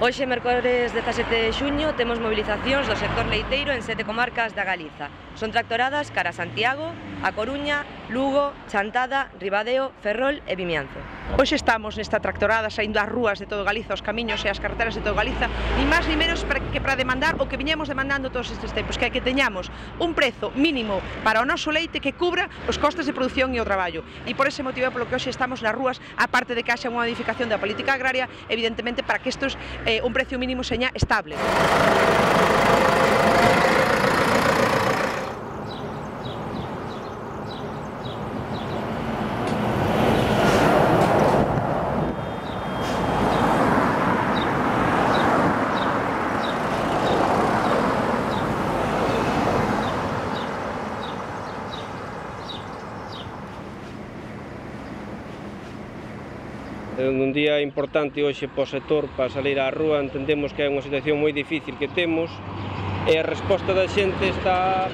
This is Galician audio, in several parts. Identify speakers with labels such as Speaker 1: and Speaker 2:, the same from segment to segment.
Speaker 1: Hoxe, mércores 17 de xuño, temos mobilizacións do sector leiteiro en 7 comarcas da Galiza. Son tractoradas cara a Santiago, A Coruña, Lugo, Chantada, Ribadeo, Ferrol e Vimianzo.
Speaker 2: Hoxe estamos nesta tractorada saindo ás rúas de todo Galiza, os camiños e as carreteras de todo Galiza, ni máis ni menos que para demandar o que viñemos demandando todos estes tempos, que teñamos un prezo mínimo para o noso leite que cubra os costes de produción e o traballo. E por ese motivo é polo que hoxe estamos nas rúas, aparte de que haxa unha modificación da política agraria, evidentemente para que isto un precio mínimo seña estable.
Speaker 3: É un día importante hoxe para o sector, para salir á rúa. Entendemos que é unha situación moi difícil que temos e a resposta da xente está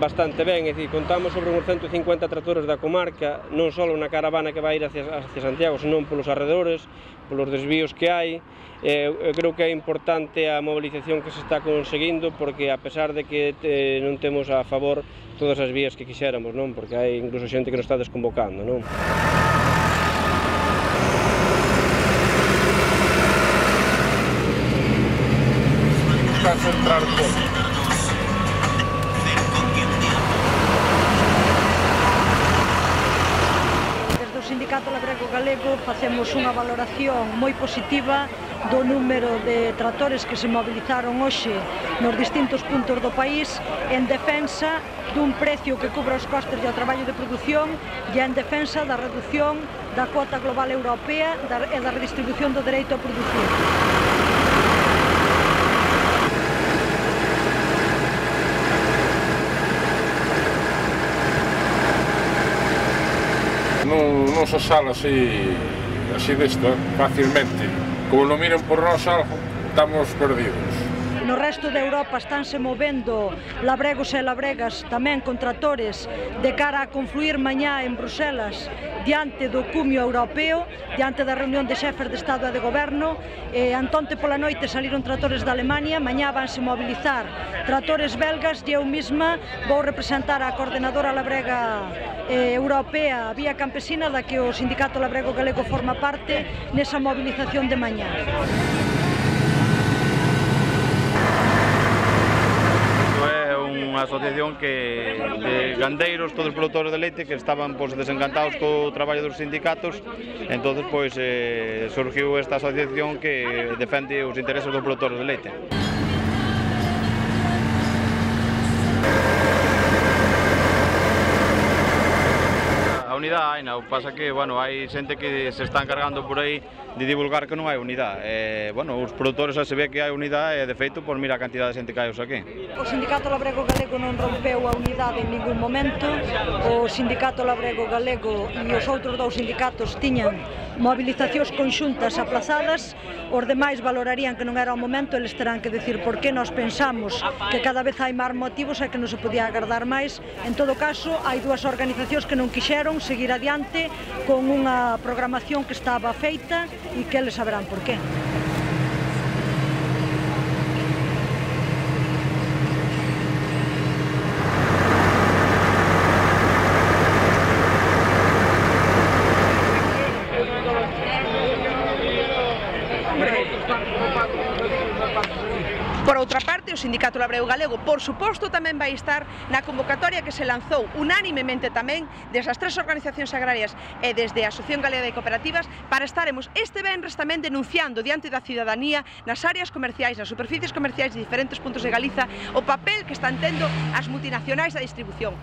Speaker 3: bastante ben, é dicir, contamos sobre uns 150 tractores da comarca, non só na caravana que vai ir hacia Santiago, senón polos arredores, polos desvíos que hai. Eu creo que é importante a mobilización que se está conseguindo, porque a pesar de que non temos a favor todas as vías que quixéramos, non? Porque hai incluso xente que nos está desconvocando, non?
Speaker 4: Centrar todo.
Speaker 5: Desde o Sindicato Labrego Galego facemos unha valoración moi positiva do número de tractores que se mobilizaron hoxe nos distintos puntos do país en defensa dun precio que cubra os costes do traballo de produción e en defensa da reducción da cuota global europea e da redistribución do dereito a produción.
Speaker 4: Non se sale así desto, fácilmente. Como non miren por nós algo, estamos perdidos.
Speaker 5: No resto de Europa estánse movendo labregos e labregas tamén con tractores de cara a confluir mañá en Bruselas diante do cumio europeo, diante da reunión de xefes de Estado e de Goberno. Antonte pola noite saliron tractores da Alemania, mañá vanse mobilizar tractores belgas e eu mesma vou representar a coordenadora labrega europea Vía Campesina, da que o Sindicato Labrego Galego forma parte nesa mobilización de mañá.
Speaker 6: Unha asociación de gandeiros, todos os produtores de leite que estaban desencantados co traballo dos sindicatos. Entonces surgiu esta asociación que defende os intereses dos produtores de leite. A unidade hai, o que pasa que hai xente que se está encargando por aí de divulgar que non hai unidade. Os produtores xa se ve que hai unidade e, de feito, mira a cantidad de xente que hai aquí.
Speaker 5: O Sindicato Labrego Galego non rompeu a unidade en ningún momento. O Sindicato Labrego Galego e os outros dous sindicatos tiñan mobilizacións conxuntas aplazadas. Os demais valorarían que non era o momento, eles terán que decir por que nós pensamos que cada vez hai máis motivos e que non se podía agardar máis. En todo caso, hai dúas organizacións que non quixeron seguir adiante con unha programación que estaba feita e que eles saberán por qué.
Speaker 2: Por outra parte, o Sindicato Labrego Galego, por suposto, tamén vai estar na convocatoria que se lanzou unánimemente tamén desde as tres organizacións agrarias e desde a Asociación Galega de Cooperativas para estaremos este venres tamén denunciando diante da cidadanía nas áreas comerciais, nas superficies comerciais de diferentes puntos de Galiza o papel que están tendo as multinacionais da distribución.